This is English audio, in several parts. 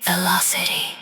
Velocity.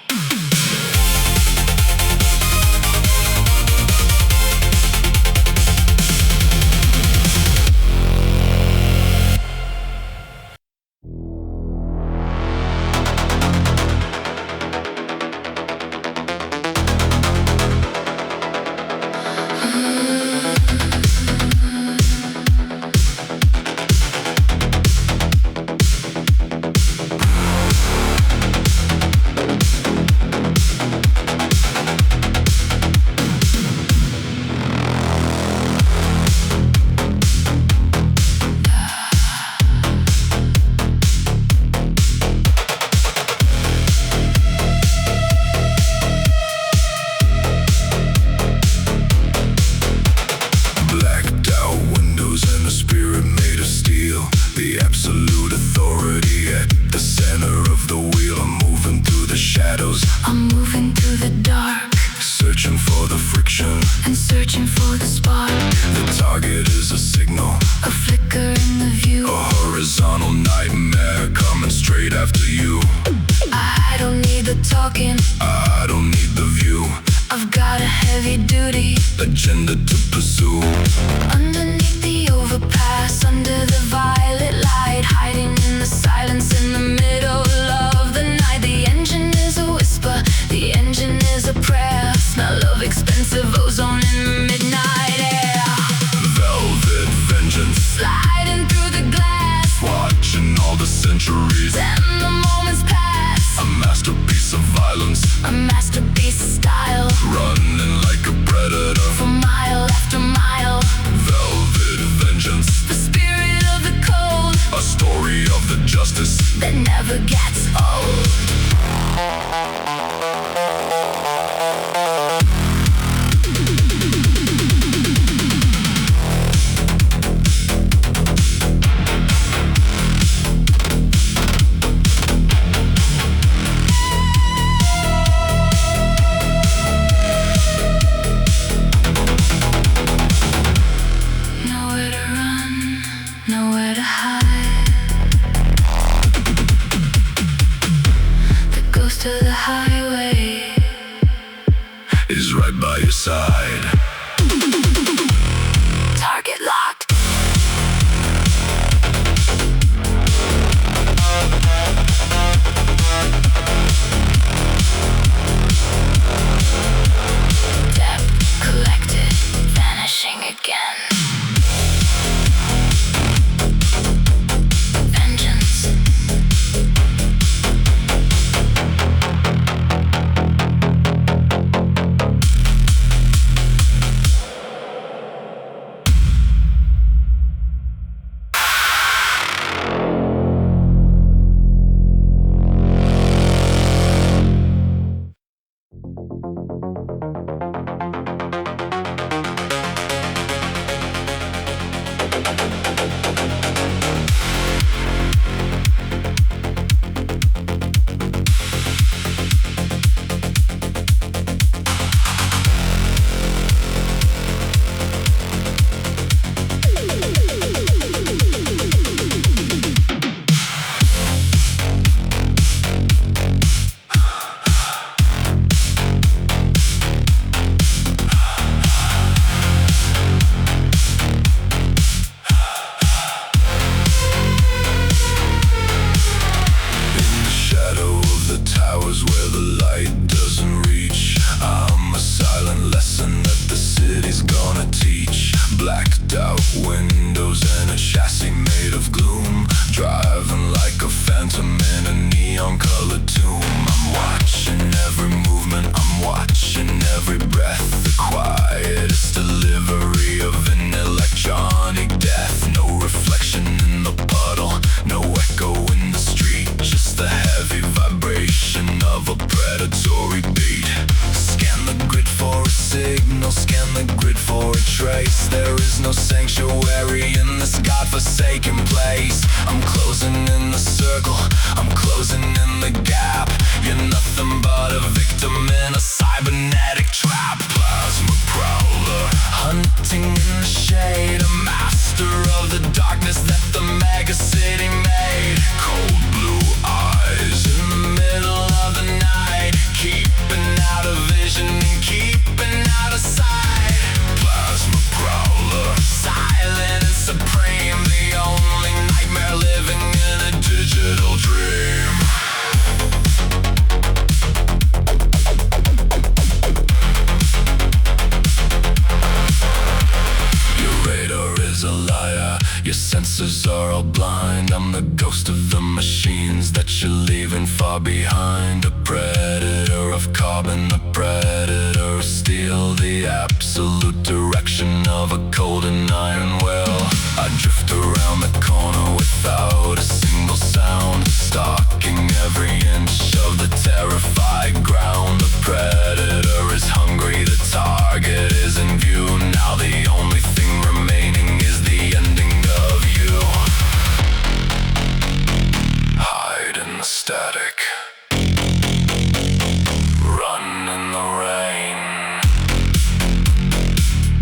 Mega city made. Cold blue eyes in the middle of the far behind. A predator of carbon, a predator of steel, the absolute direction of a cold and iron will. I drift around the corner without a single sound, stalking every inch of the terrified ground. The predator is hungry, the target is in view. Now the only thing remaining is the ending of you. Hide in the static, run in the rain.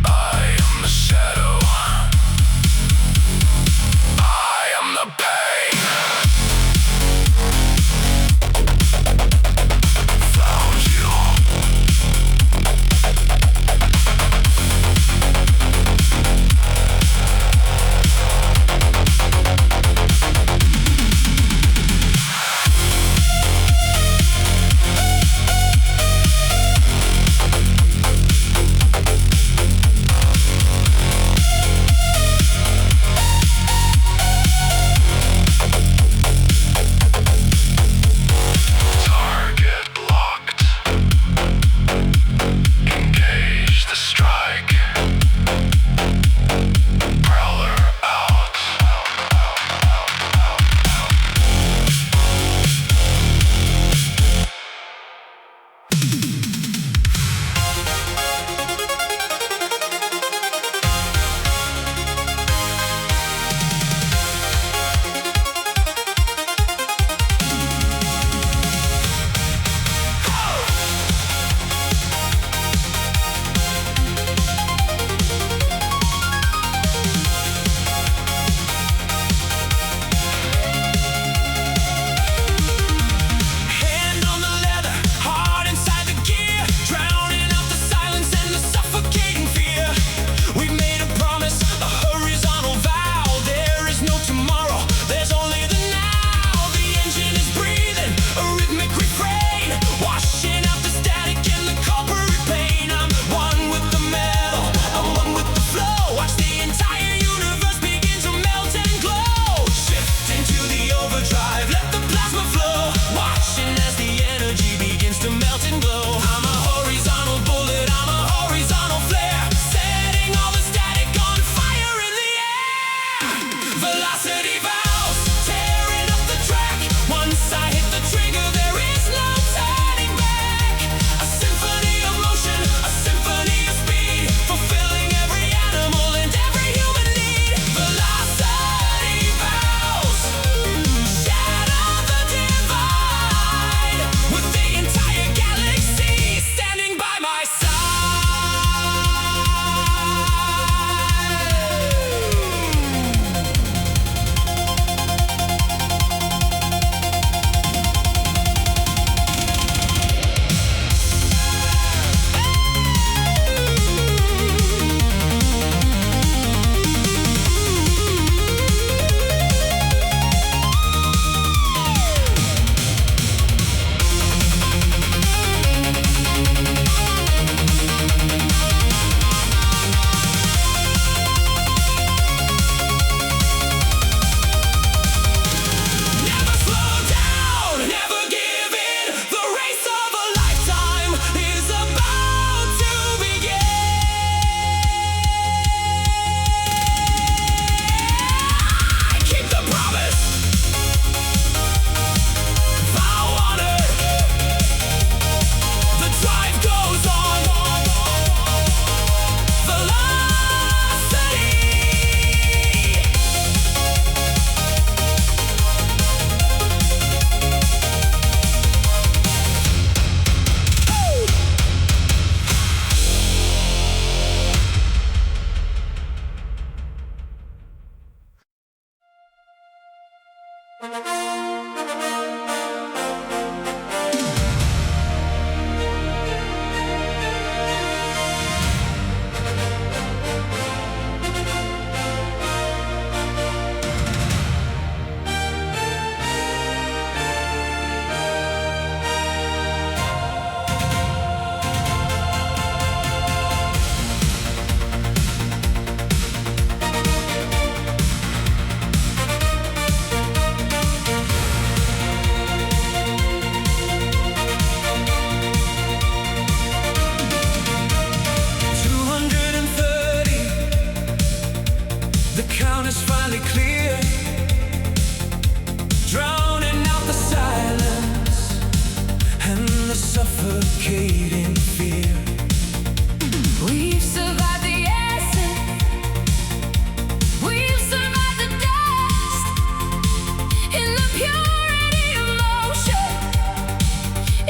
I am the shadow, I am the pain. suffocating fear. We've survived the acid. We've survived the dust. In the purity of motion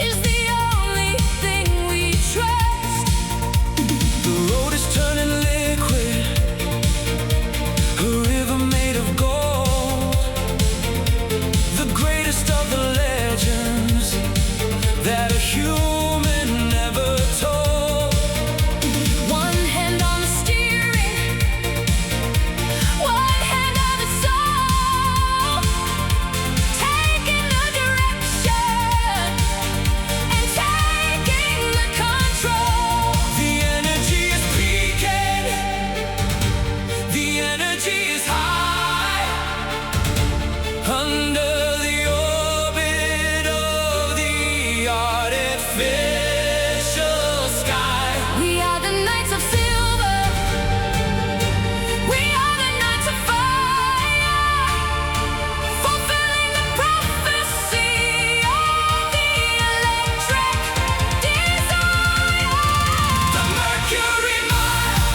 is the only thing we trust. The road is turning liquid, a river made of gold. The greatest of the legends that a human never told. One hand on the steering, one hand on the soul, taking the direction and taking the control. The energy is peaking, the energy is high, under the orbit of the artificial sky. We are the Knights of Silver. We are the Knights of Fire, fulfilling the prophecy of the electric desire. The Mercury Mile,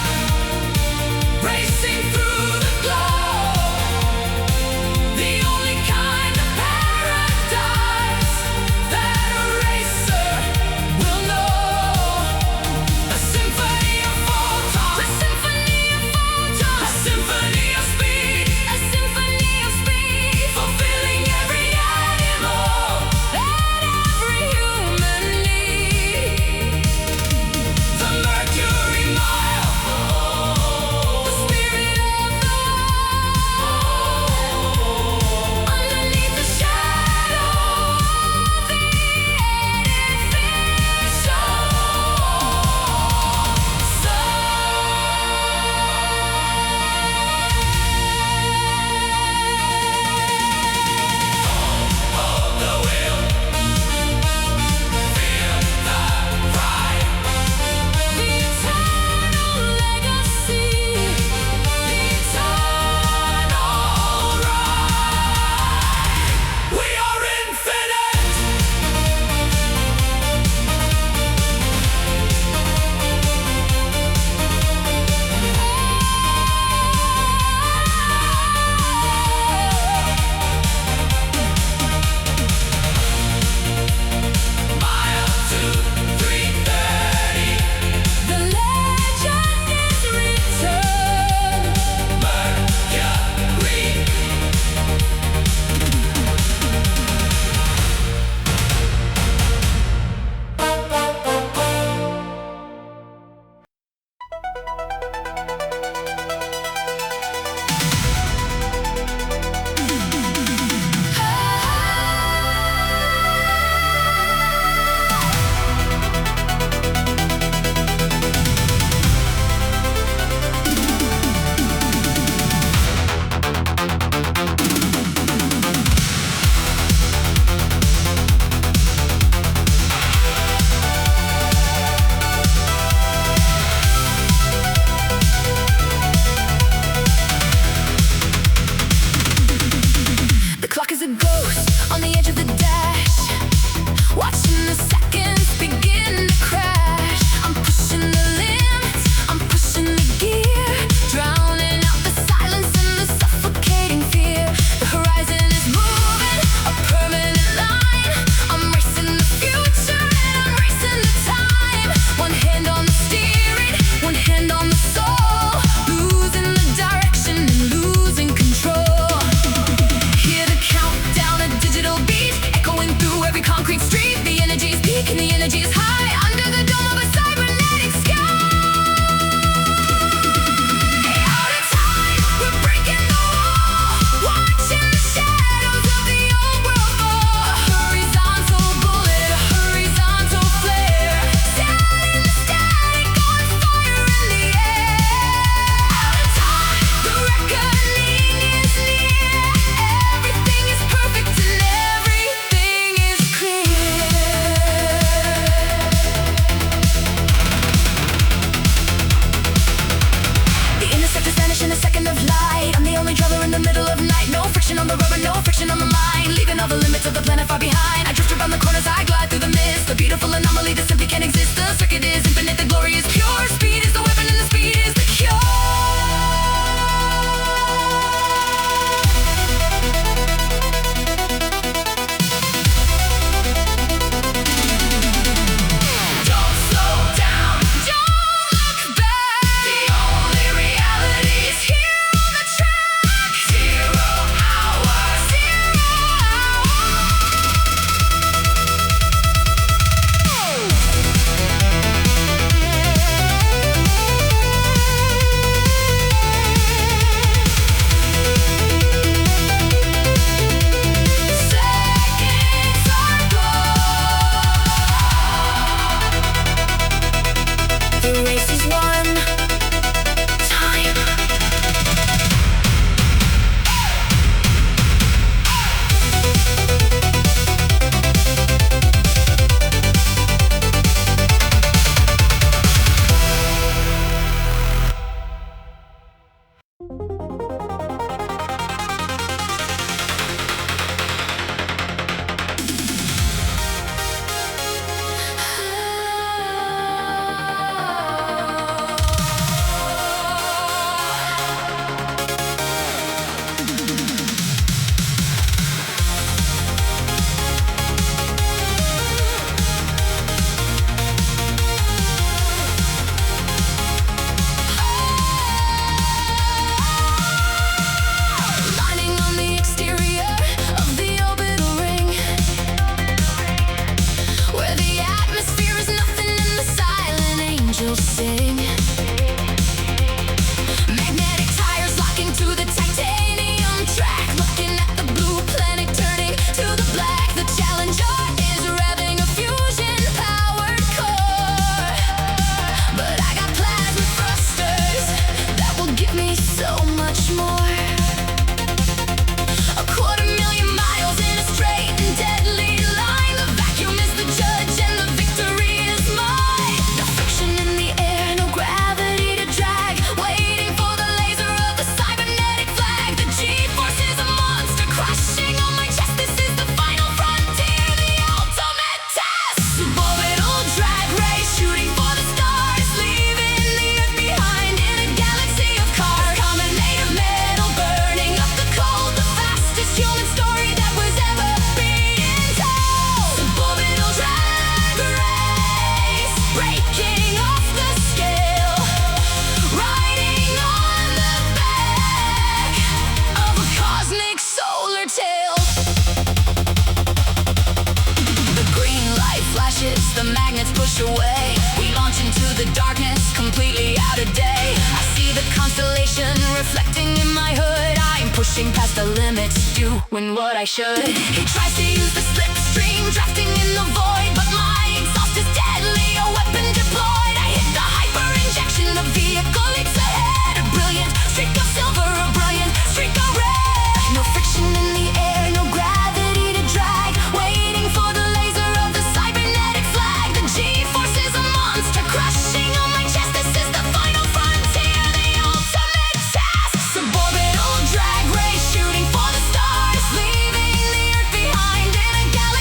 racing through the glow. The only kind of paradise that a racer will know. A symphony of photons, A symphony of photons, a symphony of speed, a symphony of speed, fulfilling every animal. that every human needs. The Mercury Mile, The spirit of the world, underneath the shadow of the hold the wheel, feel the ride. the eternal legacy, the eternal ride. We are infinite. Mile to 330. The legend is returned. Mercury. The clock is a ghost on the edge of the dash, watching the seconds begin to crash. I'm pushing the limits, I'm pushing the gear, drowning out the silence and the suffocating fear. The horizon is moving, a permanent line. I'm racing the future and I'm racing the time. One hand on the steering, one hand on the soul, losing the direction and losing control. Hear the countdown, a digital beat, echoing through every concrete street. The energy is peak and the energy is high, under the dome of a cybernetic sky. Out of time, we're breaking the wall, watching the shadows of the old world fall. Horizontal bullet, a horizontal flare, setting the static on fire in the air. Out of time, the reckoning is near. Everything is perfect and everything is clear. the magnets push away. We launch into the darkness, completely out of day. I see the constellation reflecting in my hood. I'm pushing past the limits, doing what I should. He tries to use the slipstream, drafting in the void, but my exhaust is deadly, a weapon deployed. I hit the hyper injection, the vehicle leaps ahead. A brilliant streak of silver, a brilliant streak of red. No friction in the air, no gravity to drag. Waiting for the laser of the cybernetic flag. The G-force is a monster, crushing on my chest. This is the final frontier, the ultimate test. Suborbital drag race, shooting for the stars, leaving the earth behind in a galaxy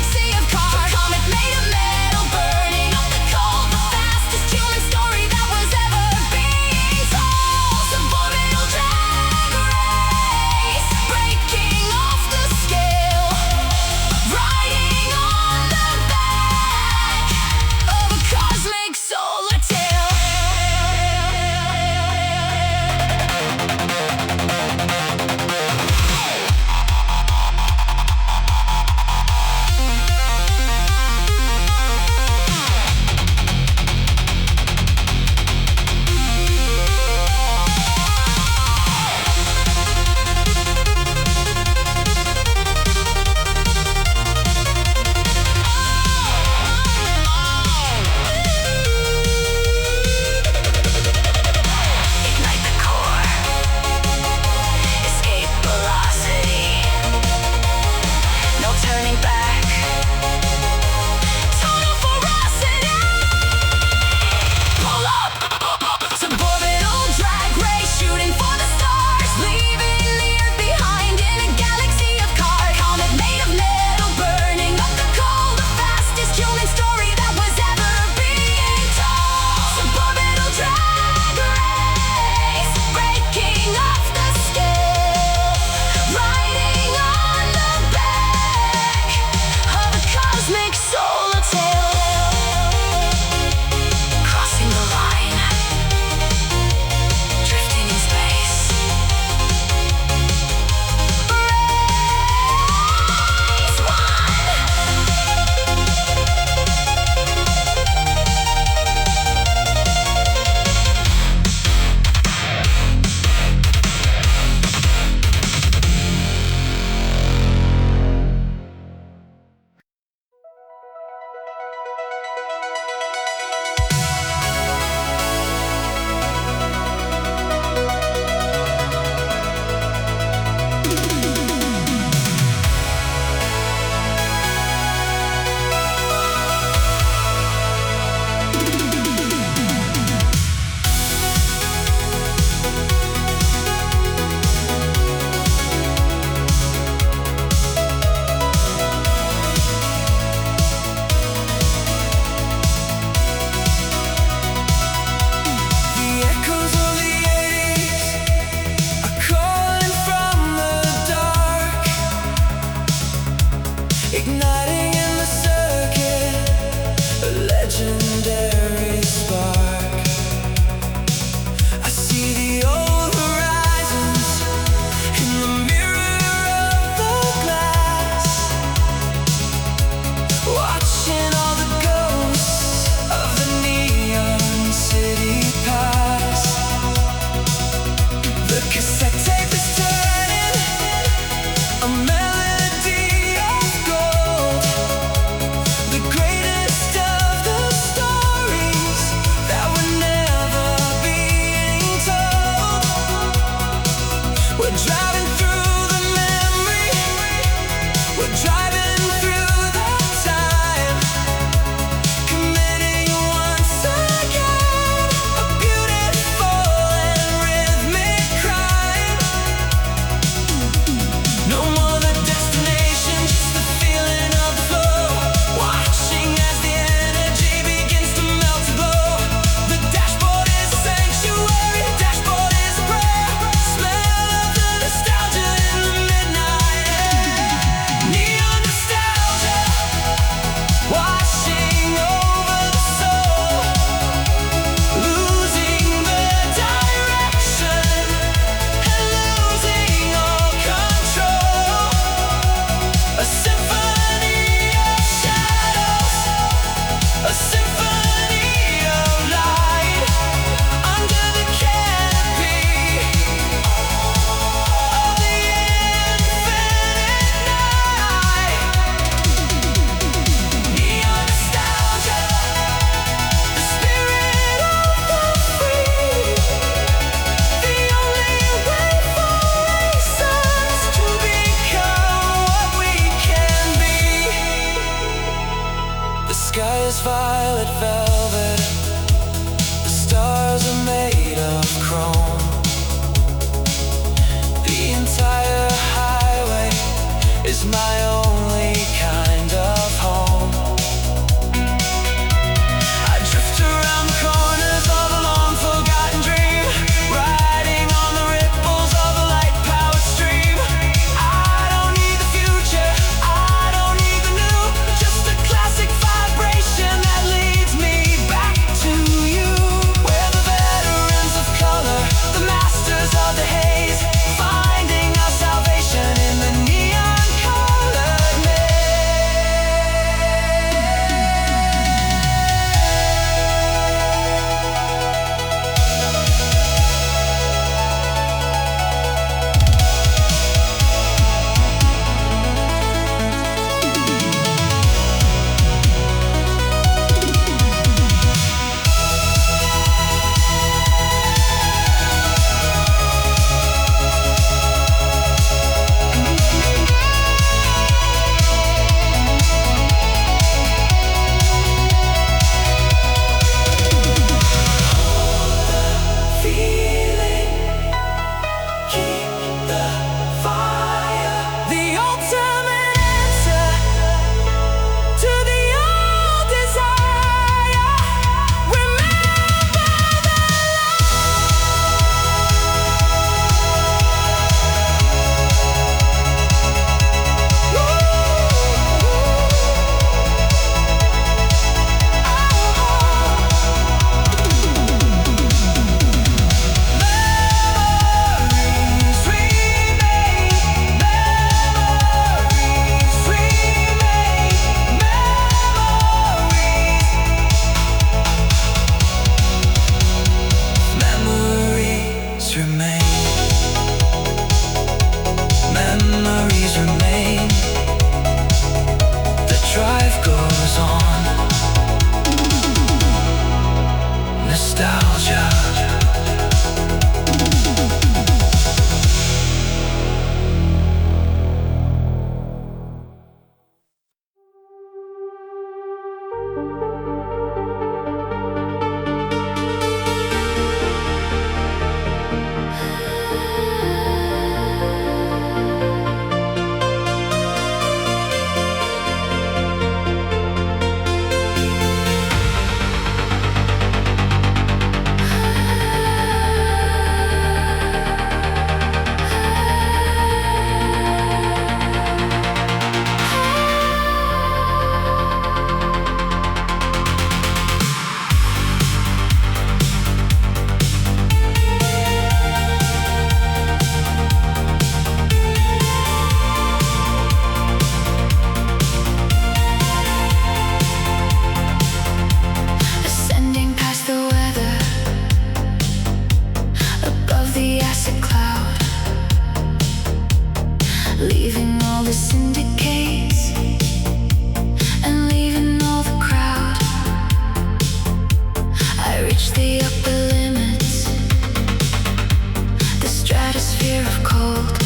The sky is violet velvet. The stars are made of chrome. The entire highway is my only kind of home. I drift around the corners of a long forgotten dream, riding on the ripples of a light-powered stream. I don't need the future, I don't need the new, just a classic vibration that leads me back to you. We're the veterans of color, the masters of the haze, finding our salvation in the neon-colored maze. Feeling, keep the fire. The ultimate answer to the old desire. Remember the memories remain, memories remain. Memories remain. The drive goes on. Nostalgia. Ascending past the weather, above the acid cloud, leaving all the syndicates and leaving all the crowd. I reach the upper limits, the stratosphere of cold,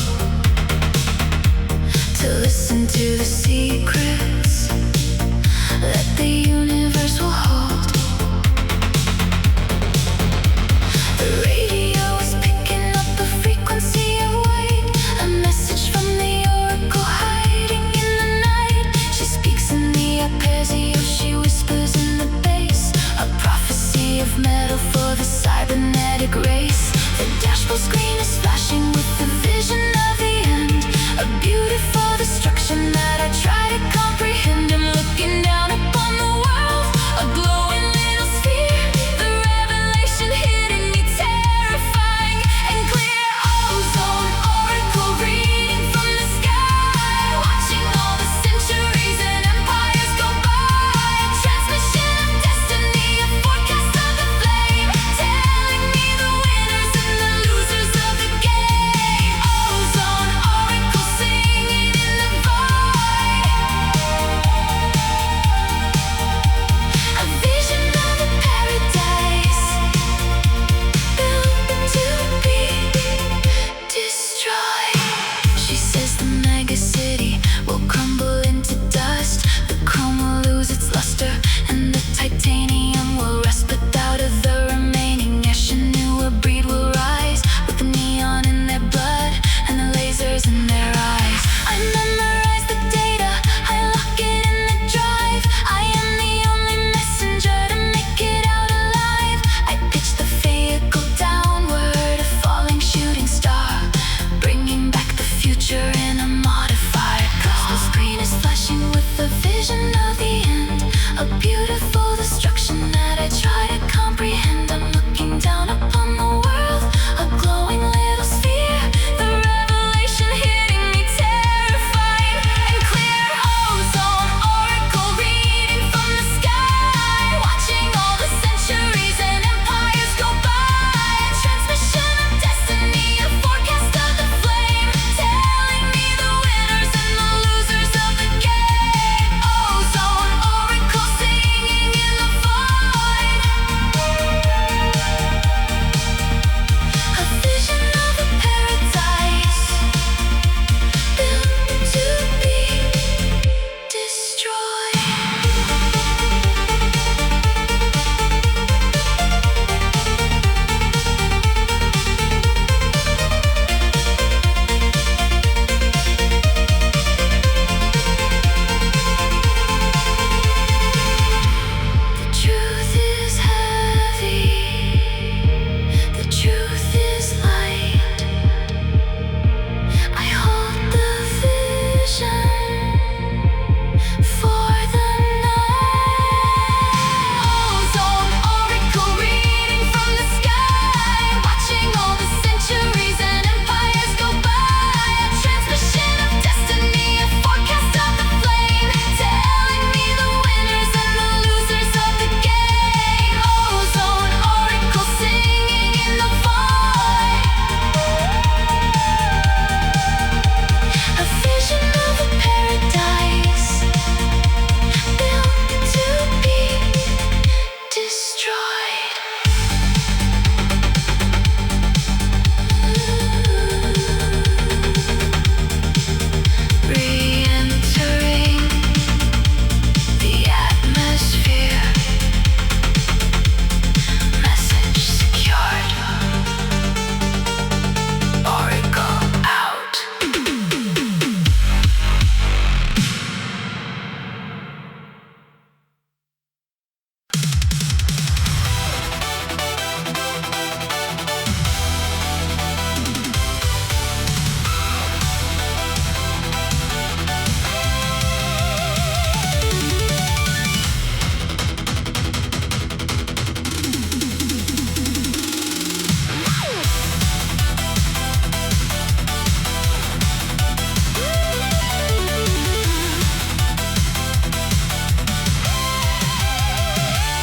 to listen to the secrets that the universe will hold. The radio is picking up a frequency of weight, a message from the oracle hiding in the night. She speaks in the arpeggio, she whispers in the bass, a prophecy of metal for the cybernetic race. The dashboard screen is flashing with the vision of the end, a beautiful destruction that I try to comprehend. I'm looking down upon the world, a glowing little sphere, the revelation hitting me terrifying and clear. Ozone Oracle reading from the sky, watching all the centuries and empires go by. A transmission of destiny, a forecast of the flame, telling me the winners and the losers beautiful destruction that I try to comprehend. I'm looking down upon the world, a glowing little sphere. The revelation hitting me terrifying and clear. Ozone Oracle reading from the sky, watching all the centuries and empires go by. A transmission of destiny, a forecast of the flame, telling me the winners and the losers of the game. Ozone Oracle singing in the void. A vision of a paradise built to be destroyed. The truth is heavy, the truth is light. I hold the vision for the night. Ozone Oracle reading from the sky, watching all the centuries and empires go by. A transmission of destiny, a forecast of the flame, telling me the winners and the losers of the game. Ozone Oracle singing in the void. A vision of a paradise built to be destroyed. Re-entering the atmosphere. Message secured. Oracle out.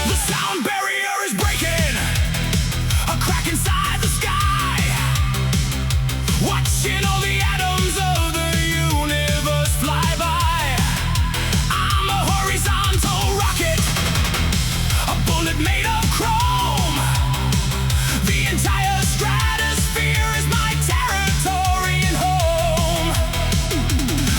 The sound barrier is breaking, a crack inside the sky. Watching all the atoms of the universe fly by. I'm a horizontal rocket, a bullet made of chrome. The entire stratosphere is my territory and home.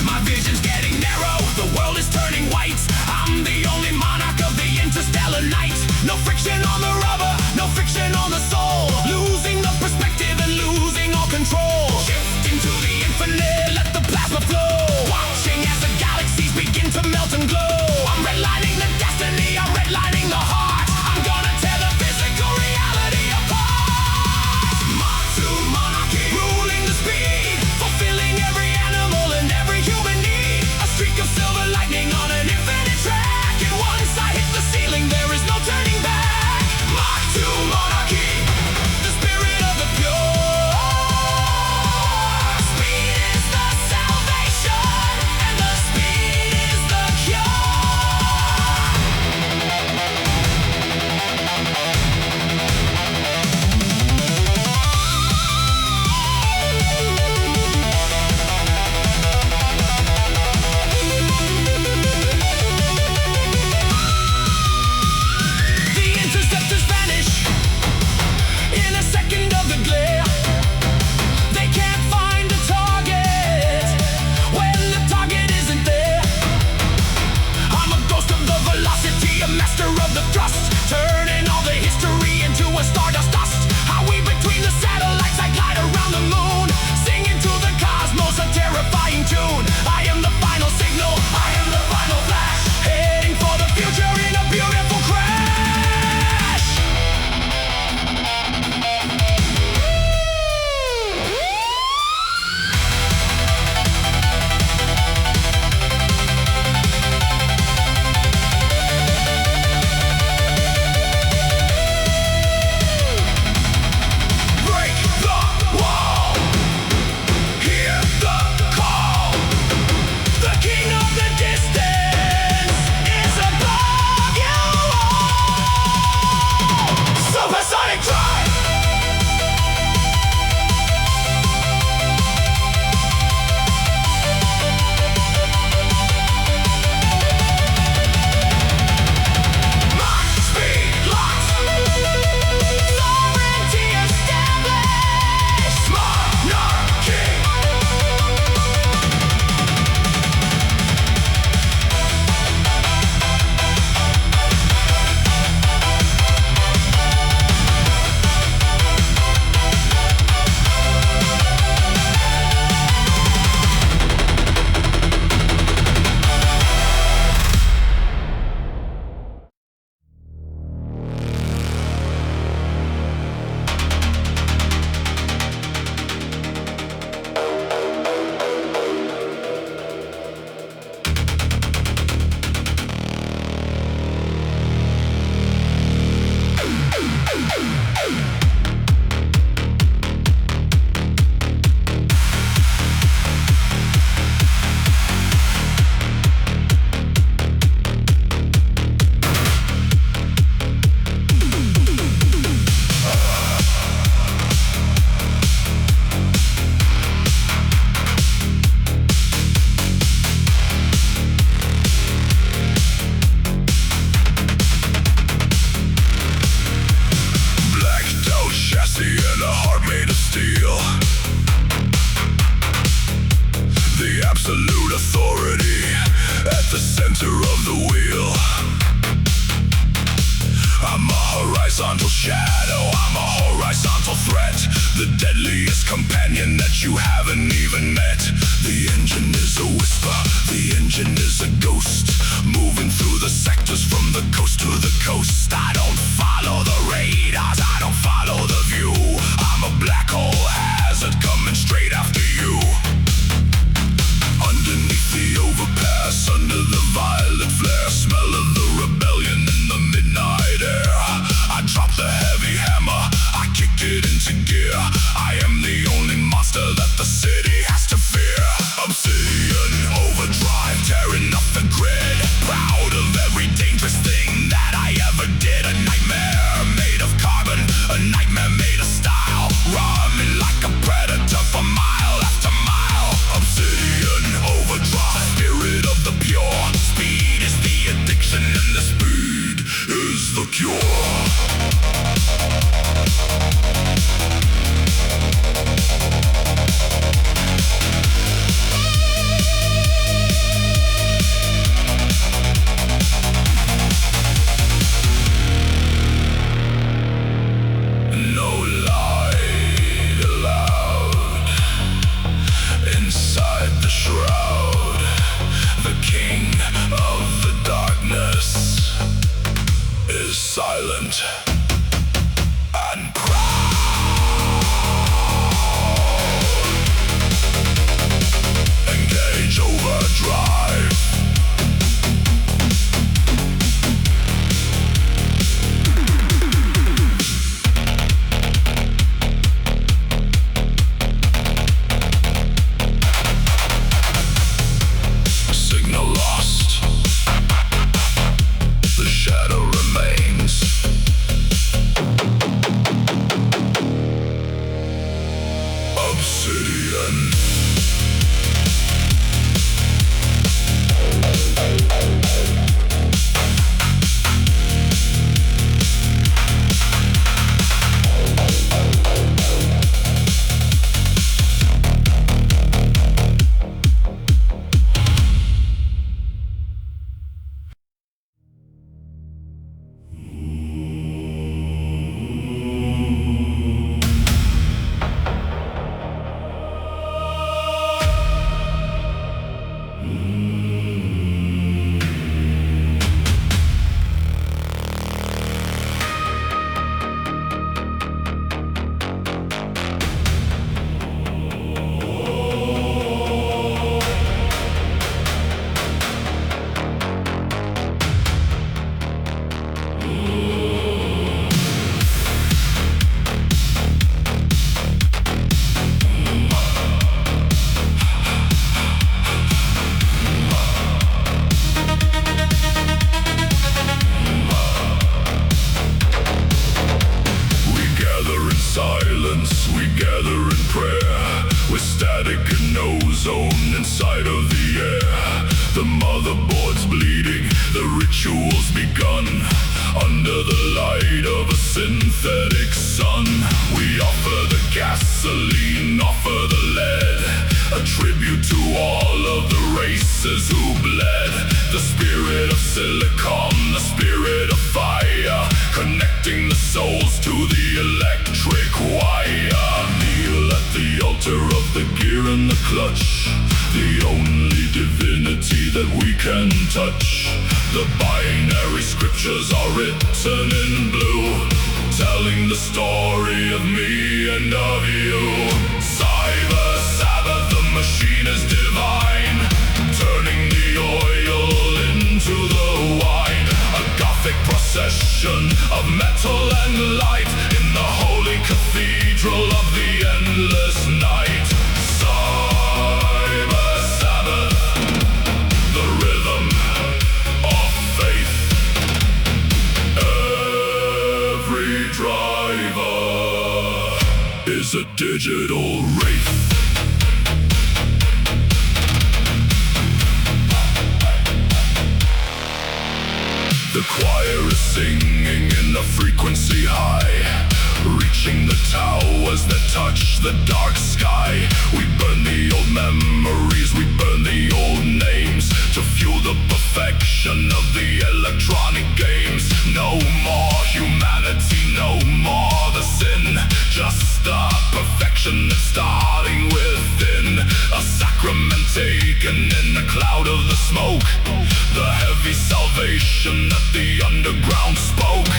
My vision's getting narrow, the world is turning white. I'm the only monarch of the interstellar night. No friction on the rubber, no friction on the soul. Losing the perspective and losing all control. Shift into the infinite, let the plasma flow. Watching as the galaxies begin to melt and glow. I'm redlining the destiny, I'm redlining the heart. I'm gonna tear the physical reality apart. Mach-Two Monarchy, ruling the speed, fulfilling every animal and every human need. A streak of silver lightning on an infinite track. And once I hit the ceiling, there is no turning back. Mach-Two Monarchy, the spirit of the pure. Speed is the salvation, and the speed is the cure. The interceptors vanish in a second of the glare. They can't find a target when the target isn't there. I'm a ghost of the velocity, a master of the thrust, turning all the history into a stardust dust. I weave between the satellites, I glide around the moon, singing to the cosmos a terrifying tune. I am the final signal, I am the final flash, heading for the future in a beautiful crash. horizontal shadow, I'm a horizontal threat, the deadliest companion that you haven't even met. The engine is a whisper, the engine is a ghost, moving through the sectors from the coast to the coast. I don't follow the radars, I don't follow the view, I'm a black hole hazard coming straight after you. Underneath the overpass, under the violet flare, smell of the rebellion in the midnight air. I dropped the heavy hammer, I kicked it into gear. I am the only monster that the city has to fear. Obsidian Overdrive, tearing up the grid, proud of every dangerous thing that I ever did. A nightmare made of carbon, a nightmare made of style, running like a predator for mile after mile. Obsidian Overdrive, spirit of the pure, speed is the addiction and the speed is the cure. Silent and proud. Engage overdrive. Signal lost. The shadow remains. Obsidian. We gather in prayer, with static and ozone inside of the air. The motherboard's bleeding, the ritual's begun. Under the light of a synthetic sun, we offer the gasoline, offer the lead, a tribute to all of the races who bled. The spirit of silicon, the spirit of fire, connecting the souls to the electric wire. Kneel at the altar of the gear and the clutch, the only divinity that we can touch. The binary scriptures are written in blue, telling the story of me and of you. Cyber-Sabbath, the machine is divine, turning the oil into the wine. A gothic procession of metal and light in the holy cathedral of the endless night. Cyber-Sabbath, the rhythm of faith. Every driver is a digital wraith. The choir is singing in a frequency high, reaching the towers that touch the dark sky. We burn the old memories, we burn the old names, to fuel the perfection of the electronic games. No more humanity, just a perfection that's starting within. A sacrament taken in the cloud of the smoke. The heavy salvation that the underground spoke.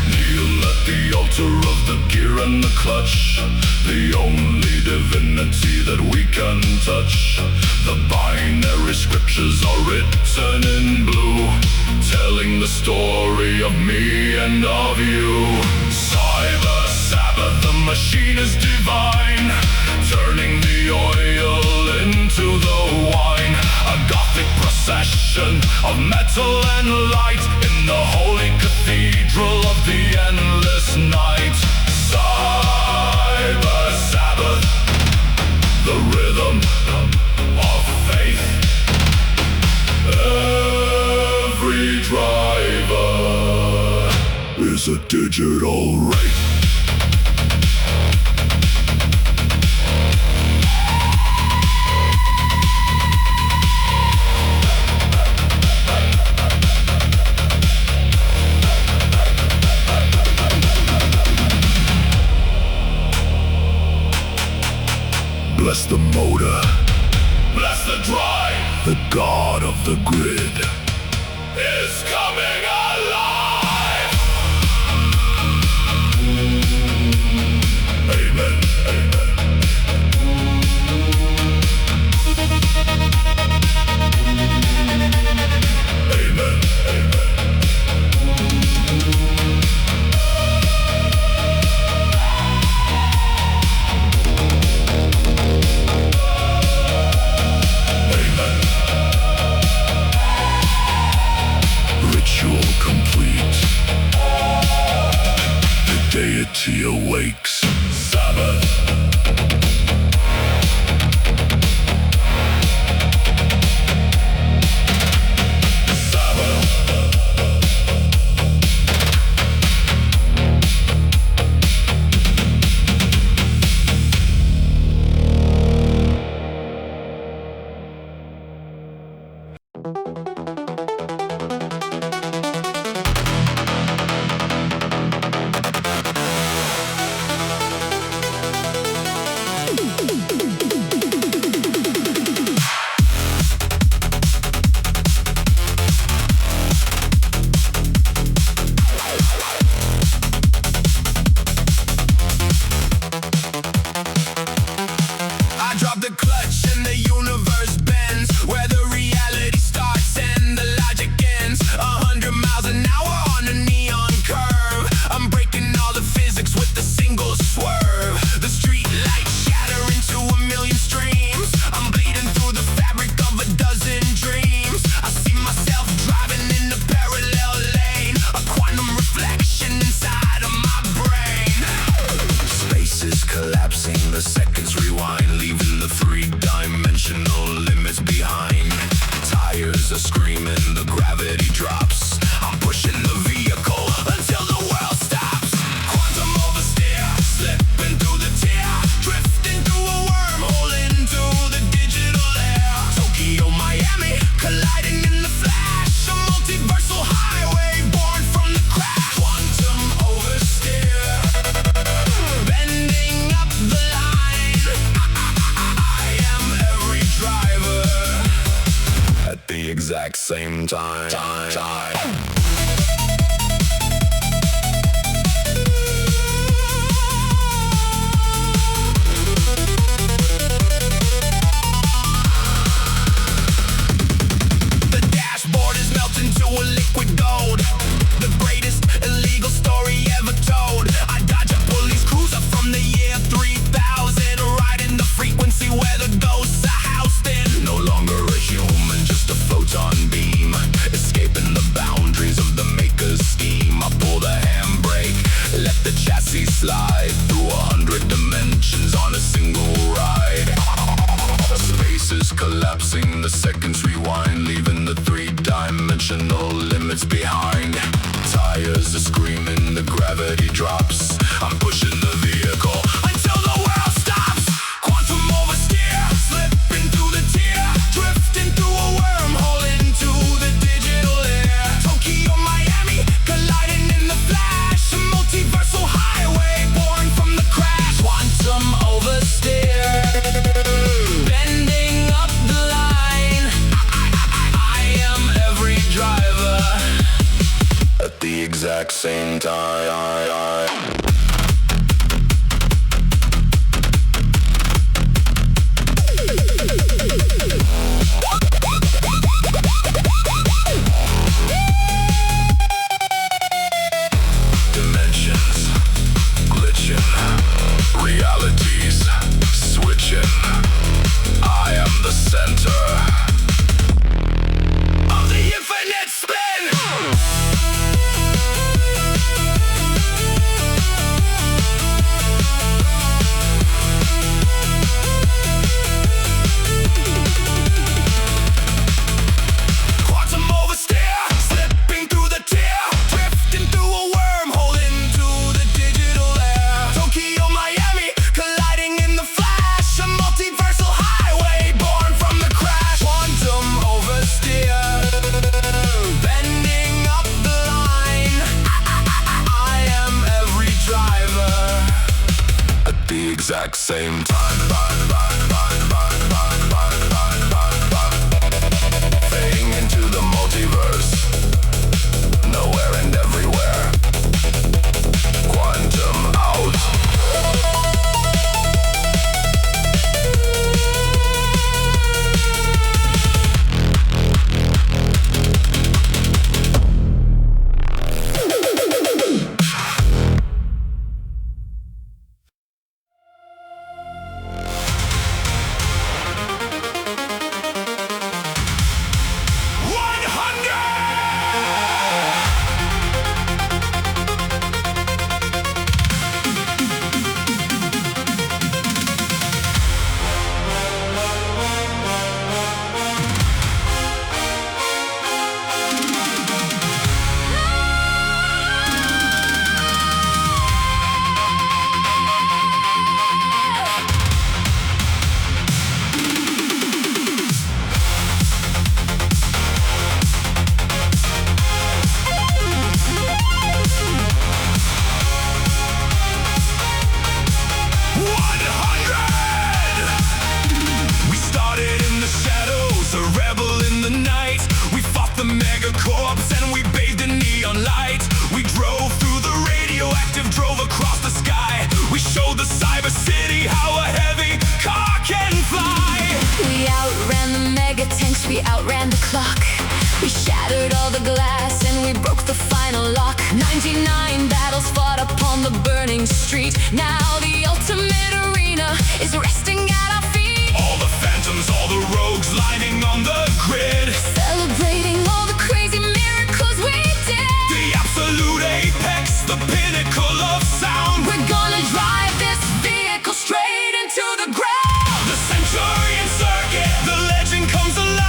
Kneel at the altar of the gear and the clutch. The only divinity that we can touch. The binary scriptures are written in blue, telling the story of me and of you. Cyber-Sabbath, the machine is divine, turning the oil into the wine. A gothic procession of metal and light in the holy cathedral of the endless night. Cyber-Sabbath, the rhythm of faith. Every driver is a digital wraith. Bless the motor, bless the drive. The god of the grid is coming alive. Amen, amen. Amen, amen. Deity awakes. Sabbath. Sabbath. Same time. The dashboard is melting to a liquid gold. The greatest illegal story ever told. I dodge a police cruiser from the year 3000, right in the frequency where the ghosts are housed in. No longer a human, just a photon beam, escaping the boundaries of the maker's scheme. I pull the handbrake, let the chassis slide through 100 dimensions on a single ride. Space is collapsing, the seconds rewind, leaving the three-dimensional limits behind. Tires are screaming, the gravity drops. I'm pushing the vehicle until the world stops. Quantum oversteer, slipping through the tier, drifting through a wormhole into the digital air. Tokyo, Miami, colliding in the flash, a multiversal highway born from the crash. same time. Dimensions glitching, realities switching. I am the center of the infinite spin. Quantum oversteer, slipping through the tear, drifting through a wormhole into the digital air. Tokyo, Miami, colliding in the flash, a multiversal highway born from the crash. Quantum oversteer, bending up the line. I am every driver at the exact same time. Fading into the multiverse, nowhere and everywhere. Quantum out. We outran the clock. We shattered all the glass and we broke the final lock. 99 battles fought upon the burning street. Now the ultimate arena is resting at our feet. All the phantoms, all the rogues lining on the grid, celebrating all the crazy miracles we did. the absolute apex, the pinnacle of sound. We're gonna drive this vehicle straight into the ground. The Centurion Circuit, the legend comes alive.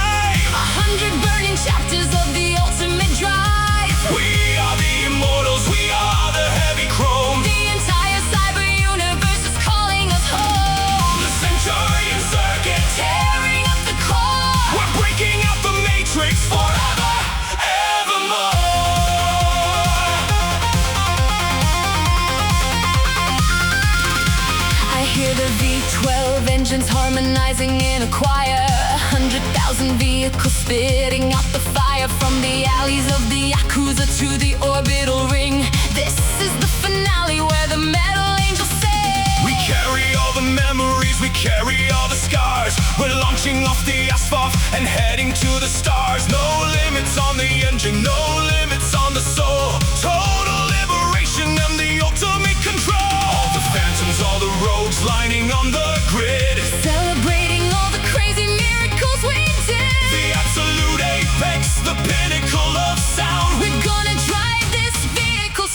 100 burning chapters of the ultimate drive. We are the immortals, we are the heavy chrome. The entire cyber universe is calling us home. The Centurion Circuit, Tearing up the core. we're breaking out the matrix forever, evermore. I hear the V12 engines harmonizing in a choir. 100,000 vehicles spitting out the fire. From the alleys of the Yakuza to the orbital ring. This is the finale where the metal angels sing. We carry all the memories, we carry all the scars. We're launching off the asphalt and heading to the stars. No limits on the engine, no limits on the soul. Total liberation and the ultimate control. All the phantoms, all the rogues lining on the grid, Celebrating all the crazy miracles we did. the absolute apex, the pinnacle of sound. We're gonna drive this vehicle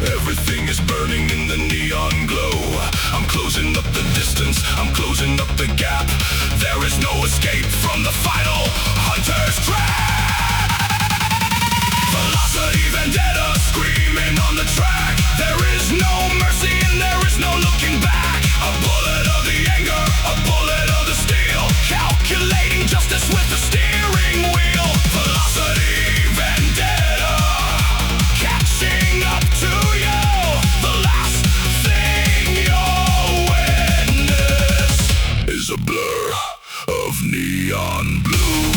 Everything is burning in the neon glow. I'm closing up the distance, I'm closing up the gap. There is no escape from the final hunter's trap. Velocity Vendetta screaming on the track. There is no mercy and there is no looking back. A bullet of the anger, a bullet of the steel, calculating justice with the steering wheel. Velocity Vendetta, catching up to you. The last thing you'll witness is a blur of neon blue.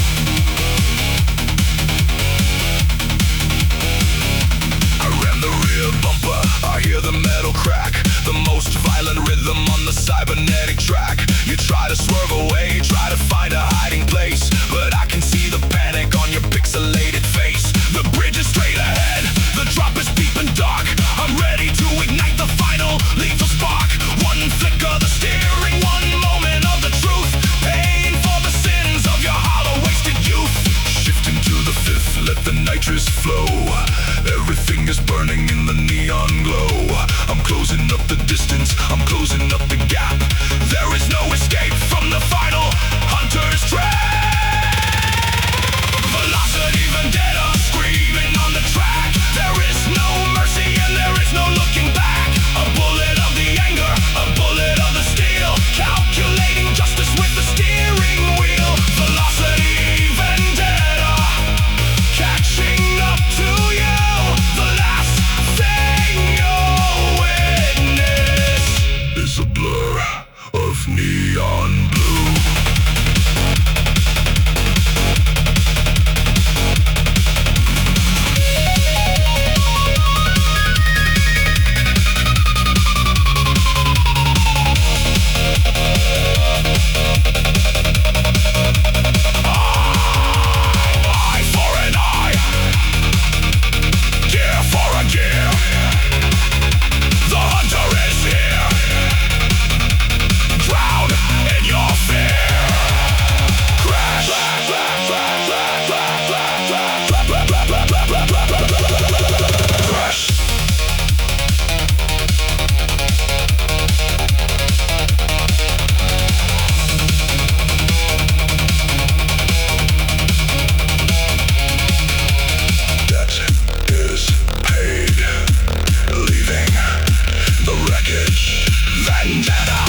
I ram the rear bumper, I hear the metal crack. The most violent rhythm on the cybernetic track. You try to swerve away, try to find a hiding place, but I can see the panic on your pixelated face. The bridge is straight ahead, the drop is deep and dark. I'm ready to ignite the final lethal spark. One flick of the steering, one moment of the truth, paying for the sins of your hollow wasted youth. Shifting to the fifth, let the nitrous flow. Everything is burning in the neon glow. I'm closing up the distance, I'm closing up the gap. There is no escape from the final hunter's trap. Velocity Vendetta screaming on the track. There is no mercy and there is no looking back. A bullet of the anger, a bullet of the steel, calculating justice with the steering wheel. Velocity Vendetta, catching up to you. The last thing you'll witness is a blur of neon blue. Eye for an eye, gear for a gear. The hunter is here. Drown in your fear. Crash. Crash. That is paid. Leaving the wreckage. Vendetta.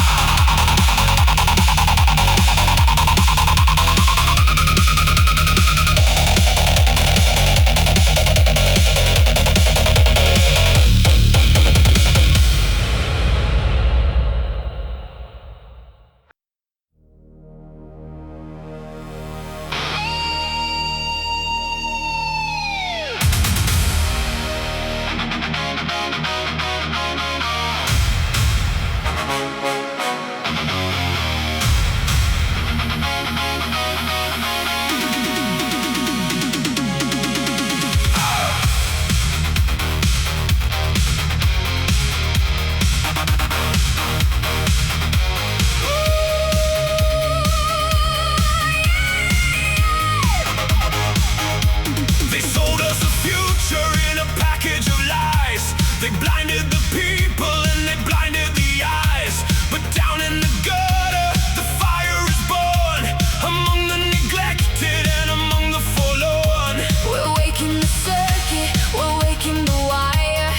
They sold us a future in a package of lies. They blinded the people and they blinded the eyes. But down in the gutter, the fire is born, among the neglected and among the forlorn. We're waking the circuit, we're waking the wire,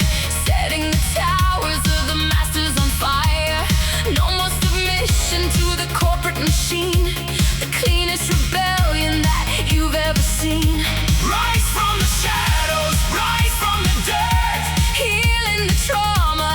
setting the towers of the masters on fire. No more submission to the corporate machine, the cleanest rebellion that you've ever seen. Rise from the shadows, rise from the dirt, Healing the trauma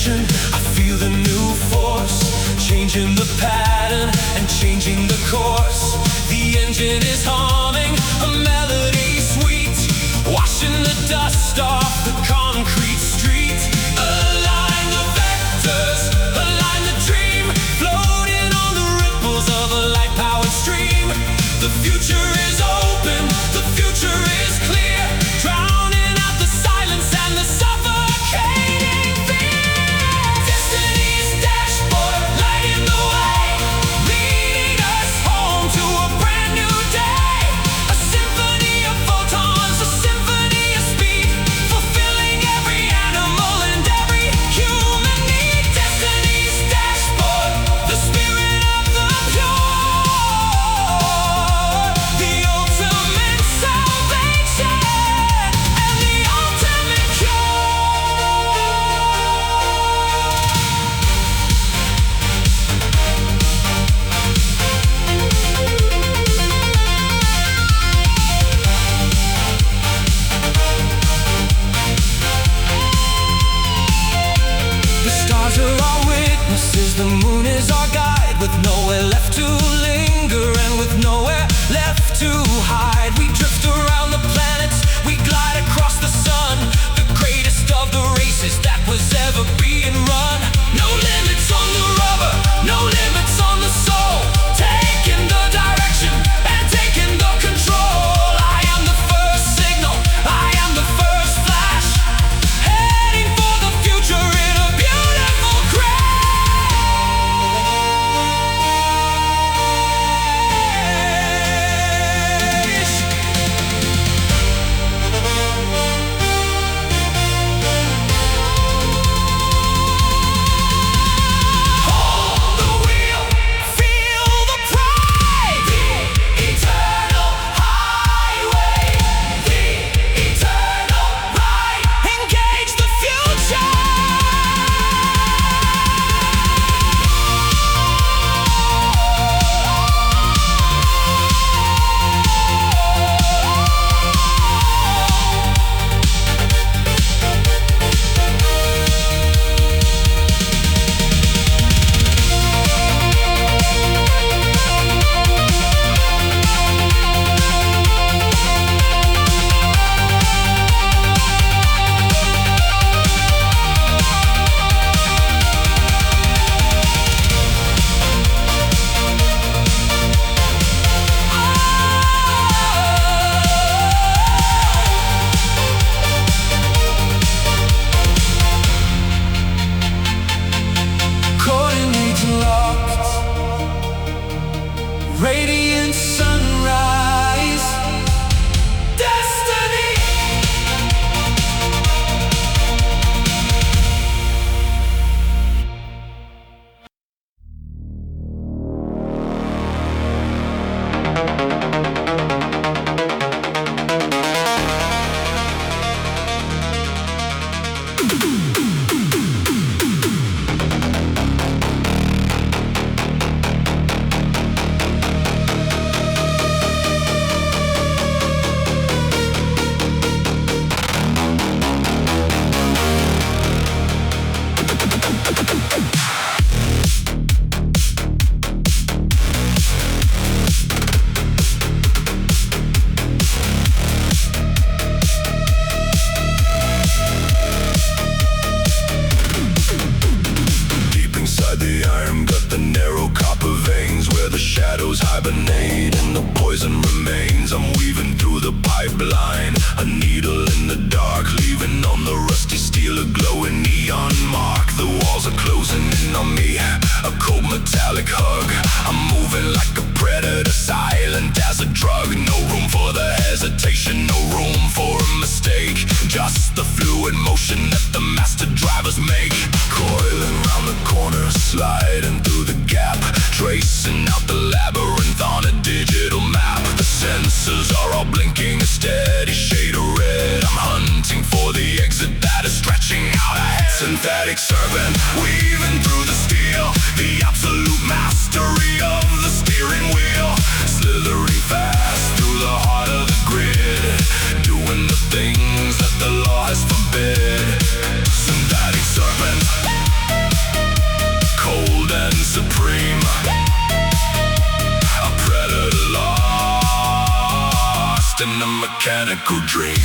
direction. I feel the new force, changing the pattern and changing the course. The engine is humming, a melody sweet, washing the dust off the concrete street. Align the vectors, align the dream, floating on the ripples of a light-powered stream. The future is open, the future is clear, drowning out the silence and the suffocating fear. Destiny's dashboard, lighting the way, leading us home to a brand new day. A symphony of photons, a symphony of speed, fulfilling every animal and every human need. Destiny's dashboard, the spirit of the pure, the ultimate salvation and the ultimate cure. The stars are our witnesses, the moon is our guide, with nowhere left to linger and with nowhere left to hide. We drift around the planets, we glide across the sun, the greatest of the races that was ever being run. No limits on the rubber, no limits on the soul, taking the direction and taking the control. I am the first signal, I am the first flash, heading for the future in a beautiful crash. Hold the wheel, feel the pride, the eternal highway, the eternal ride, engage the future. Coordinates locked, radiant sunrise, destiny. Deep inside the iron gut, the narrow copper veins, where the shadows hibernate and the poison remains. I'm weaving through the pipeline, a needle in the dark, leaving on the rusty steel a glowing neon mark. The walls are closing in on me, a cold metallic hug. I'm moving like a predator, silent as a drug. No room for the hesitation, no room for a mistake. Just the fluid motion that the master drivers make. Coiling round the corner, sliding through the gap, tracing out the labyrinth on a digital map. The sensors are all blinking a steady shade of red. I'm hunting for the exit that is stretching out ahead. Synthetic serpent, weaving through the steel, the absolute mastery of the steering wheel. Slithering fast through the heart of the grid, doing the things that the law has forbid. Synthetic serpent. mechanical dream.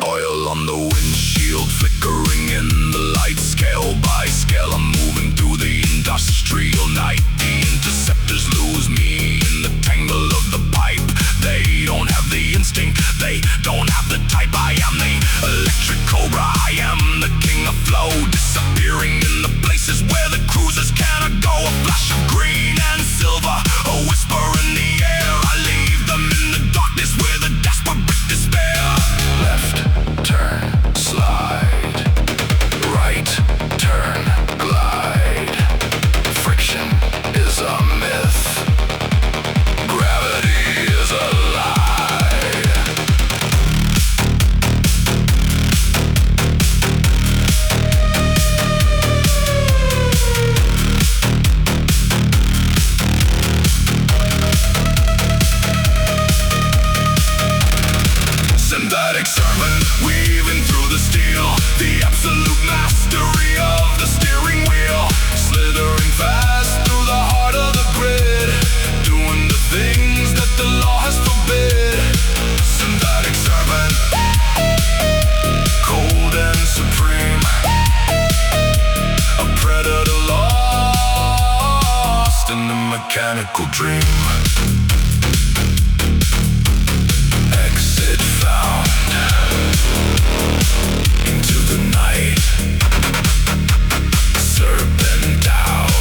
Oil on the windshield, flickering in the light. Scale by scale, I'm moving through the industrial night. The interceptors lose me in the tangle of the pipe. They don't have the instinct, they don't have the type. I am the electric cobra, I am the king of flow. Disappearing in the places where the cruisers cannot go. A flash of green and silver, a whisper in the air. I leave them in the darkness with a desperate despair. Left turn, slide. Right turn, glide. Friction is a myth. Gravity is a lie. Synthetic serpent, weaving through the steel. The absolute mastery of the steering wheel. Slithering fast through the heart of the grid. Doing the things that the law has forbid. Synthetic serpent, cold and supreme. A predator lost in the mechanical dream. Exit found into the night. Serpent out.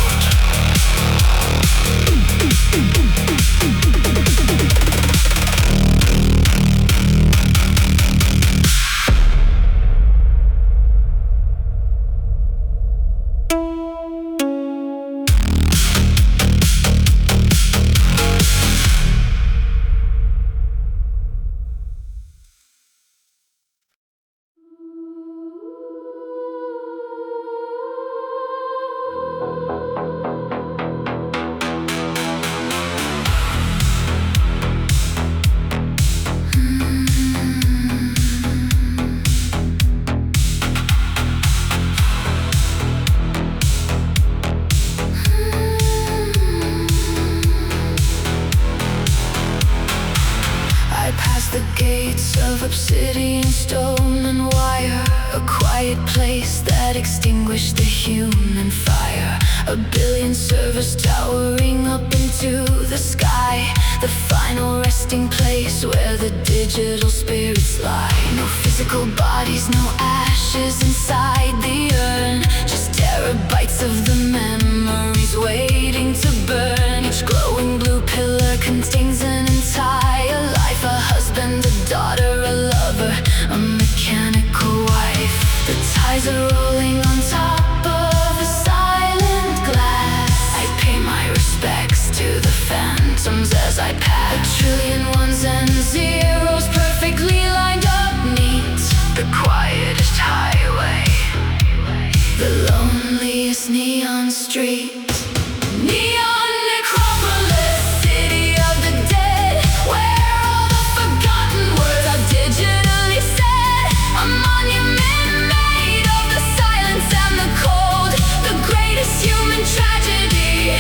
Obsidian, stone and wire. A quiet place that extinguished the human fire. A billion servers towering up into the sky. The final resting place where the digital spirits lie. No physical bodies, no ashes inside the urn. Just terabytes of the memories waiting to burn. Each glowing blue pillar contains an entire life. A husband, a daughter, a lover, a mechanical wife. The tides are rolling on top of the silent glass. I pay my respects to the phantoms as I pass. A trillion ones and zeros perfectly lined up neat. The quietest highway, the loneliest neon street. Neon Necropolis, city of the dead, where all the forgotten words are digitally said. A monument made of the silence and the cold. The greatest human tragedy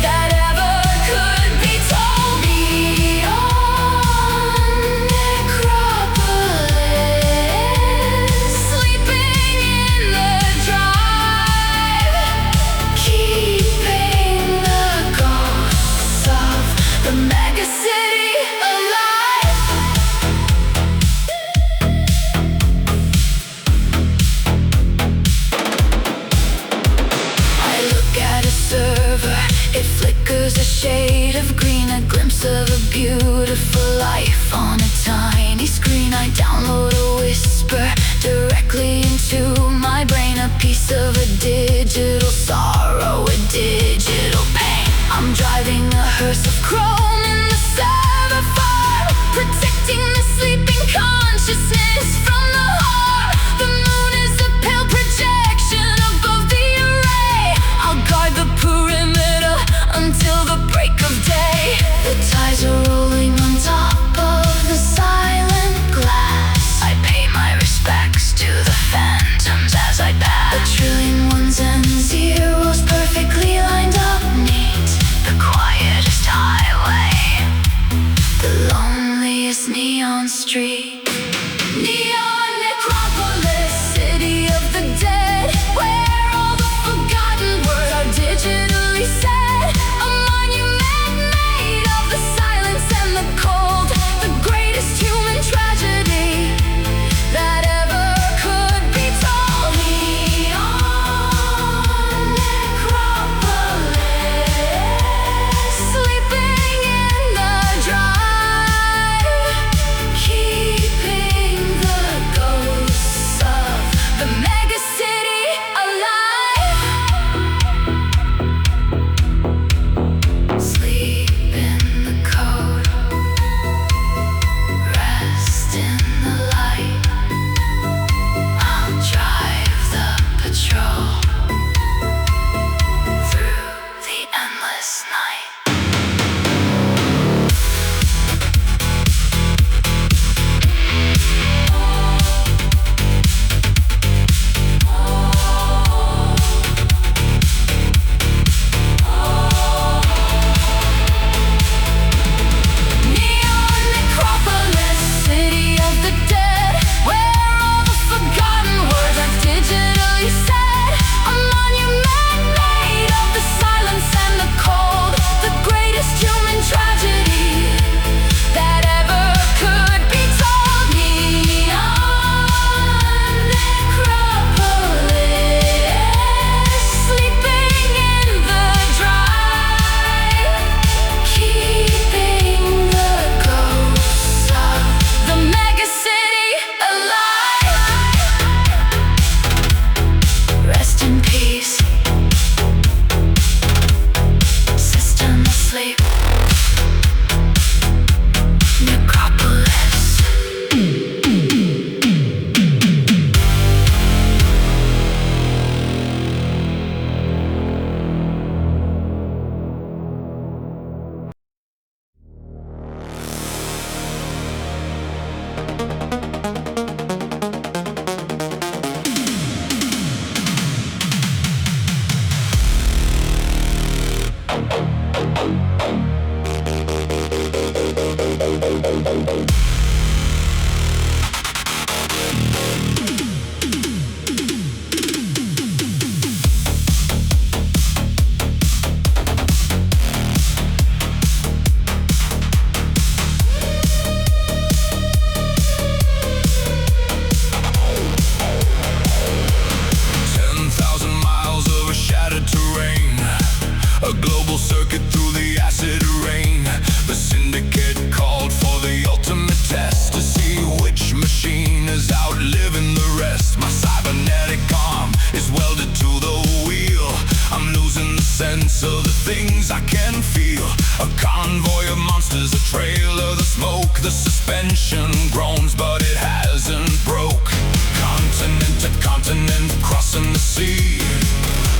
that ever could be told. Neon Necropolis, sleeping in the drive, keeping the ghosts of the mega city alive. I look at a server, it flickers a shade of green. A glimpse of a beautiful life on a tiny screen. I download a whisper directly into my brain. A piece of a digital sorrow, a digital pain. I'm driving a hearse of chrome in the server farm, protecting the sleeping consciousness from the harm. The moon is a pale projection above the array. I'll guard the perimeter until the break of day. The tides are rolling on top of the silent glass. I pay my respects to the phantoms as I pass. A trillion ones and zeros perfectly lined up neat. Neon Necropolis, city of the dead, where all the forgotten words are digitally said. A monument made of the silence and the cold, the greatest human tragedy that ever could be told. Neon Necropolis, sleeping in the drive, keeping the ghosts of the mega city alive. Sleep in the code, rest in the light. I'll drive the patrol through the endless night. Neon Necropolis, city of the dead, where all the forgotten words are digitally said. A monument made of the silence and the cold, the greatest human tragedy that ever could be told. Neon Necropolis, sleeping in the drive, keeping the ghosts of the mega city alive. Rest in peace, system asleep. Necropolis. 10,000 miles of a shattered terrain, a global circuit through the acid rain. The Syndicate called for the ultimate test to see which machine is outliving the rest. My cybernetic arm is welded to the wheel. I'm losing the sense of the things I can feel. A convoy of monsters, a trail of the smoke. The suspension groans, but it hasn't broke. Continent to continent, crossing the sea.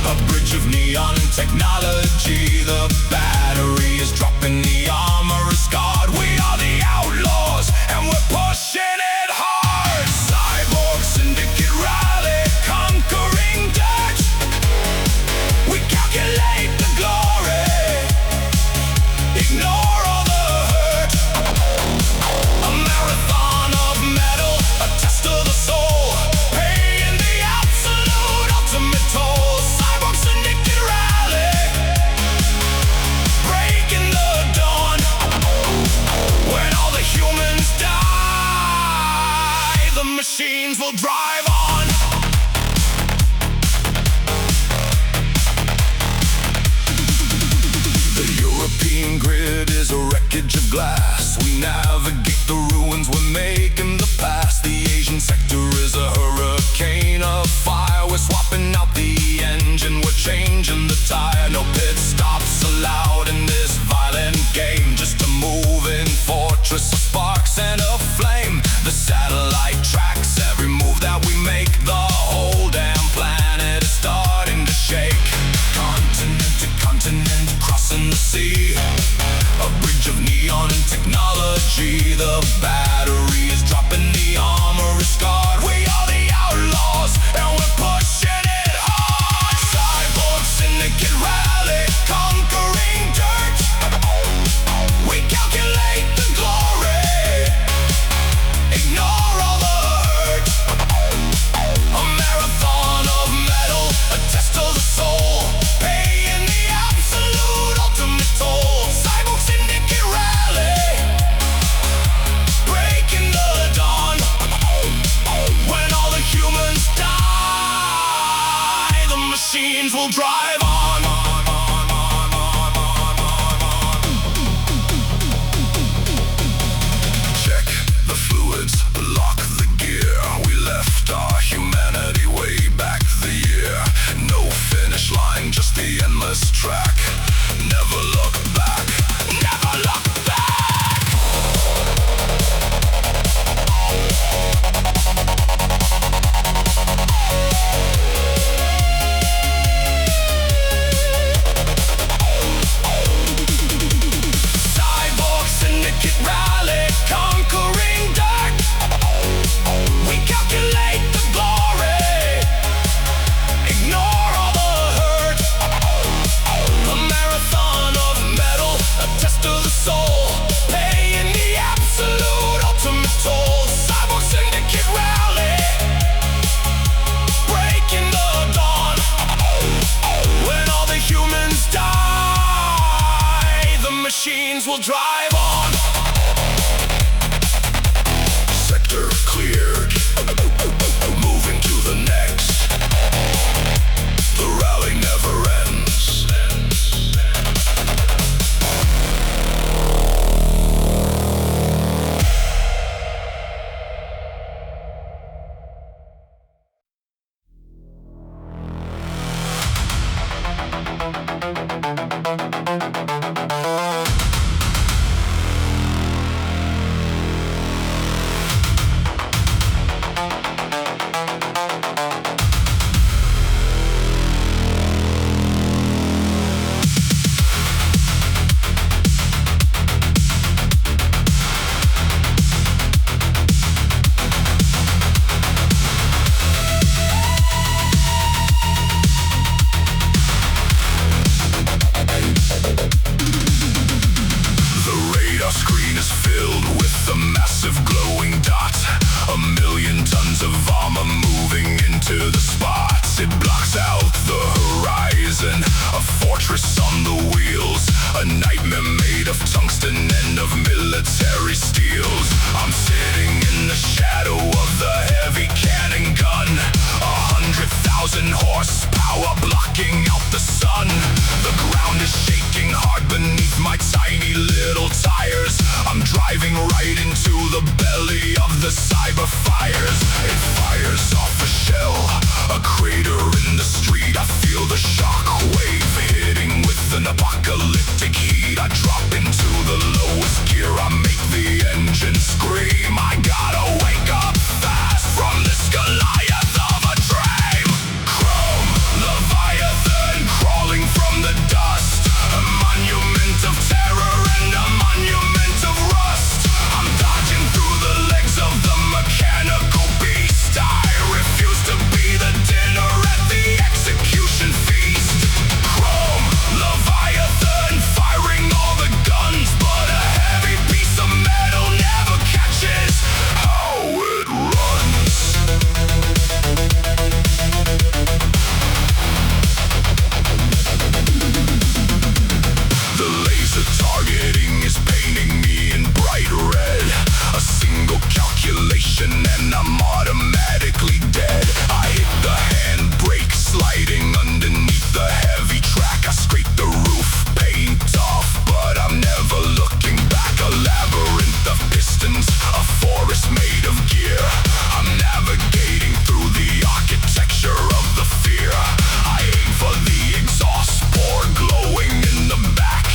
A bridge of neon and technology. The battery is dropping, the armor is scarred. We are the outlaws, and we're pushing it hard. Cyborg, Syndicate rally, conquering death. We calculate the glory, ignore all the hurt. A marathon of metal, a test of the soul, paying the absolute ultimate toll. Cyborg, Syndicate rally, breaking the dawn. When all the humans die, the machines will drive on. The European grid is a wreckage of glass. We navigate the ruins, we're making the past. The Asian sector is a hurricane of fire. We're swapping out the engine, we're changing the tire. No pit stops allowed in this violent game. Just a moving fortress of sparks and a flame. The satellite tracks every move that we make. The whole damn planet is starting to shake. Continent to continent, crossing the sea. A bridge of neon and technology. The battery is dropping. will drive on. Check the fluids, lock the gear. We left our humanity way back the year. No finish line, just the endless track. Never look back, never look back. Cyborg, Syndicate rally, conquering dark. We calculate the glory, ignore all the hurt. A marathon of metal, a test of the soul, paying the absolute ultimate toll. Cyborg, Syndicate rally, breaking the dawn. When all the humans die, the machines will drive on. Sector cleared, moving to the next. The rally never ends. The radar screen is filled with a massive glowing dot. 1,000,000 tons of armor moving into the spots. It blocks out the horizon, a fortress on the wheels. A nightmare made of tungsten and of military steels. I'm sitting in the shadow of the heavy cannon gun. 100,000 horsepower blocking out the sun. The ground is shaking hard beneath my tiny little tires. I'm driving right into the belly of the cyber fires. It fires off a shell, a crater in the street. I feel the shock wave hitting with an apocalyptic heat. I drop into the lowest gear, I make the engine scream. I gotta wake up fast from this Goliath of a dream. Chrome, Leviathan, crawling from the dust. A monument of terror and a monument of rust. I'm dodging through the legs of the mechanical beast. I refuse to be the dinner at the execution feast. Chrome, Leviathan, firing all the guns, but a heavy piece of metal never catches how it runs. The laser targeting is painting me in bright red. A single calculation and I'm automatically dead. I hit the handbrake, sliding underneath the heavy track. I scrape the roof, paint off, but I'm never looking back. A labyrinth of pistons, a forest made of gear. I'm navigating through the architecture of the fear. I aim for the exhaust port glowing in the back,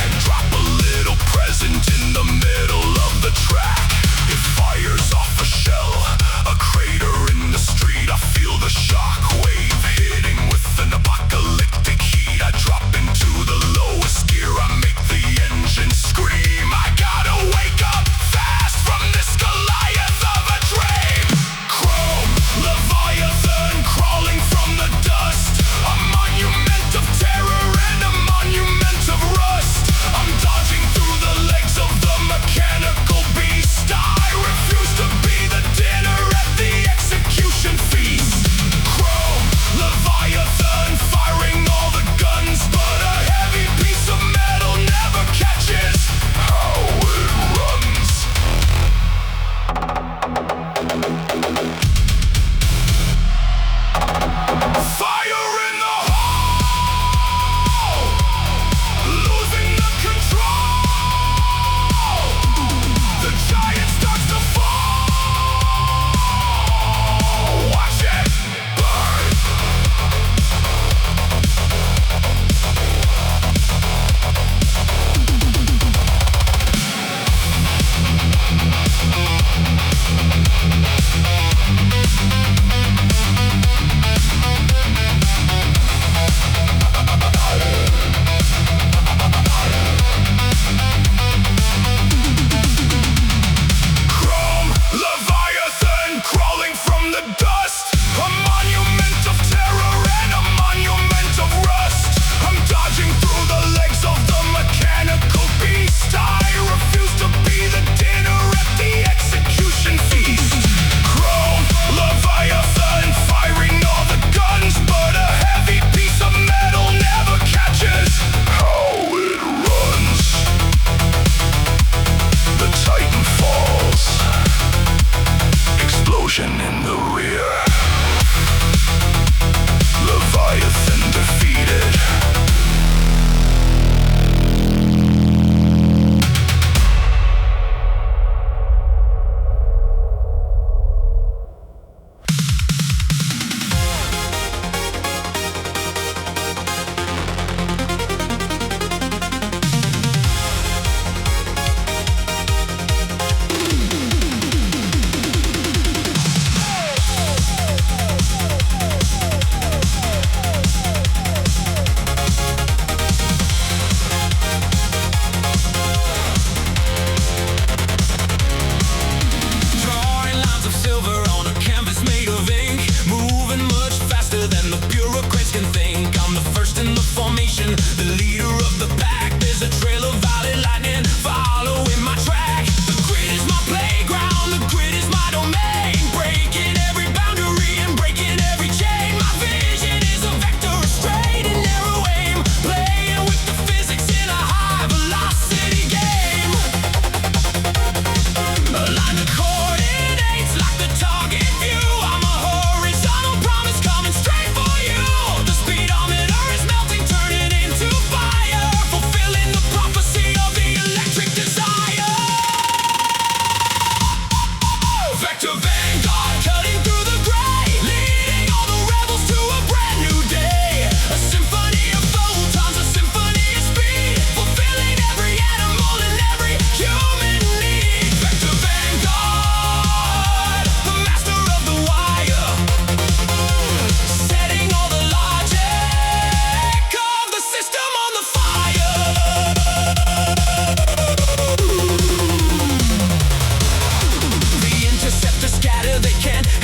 and drop a little present in the middle of the track. It fires off a shell, a crater in the street. I feel the shock fear they can't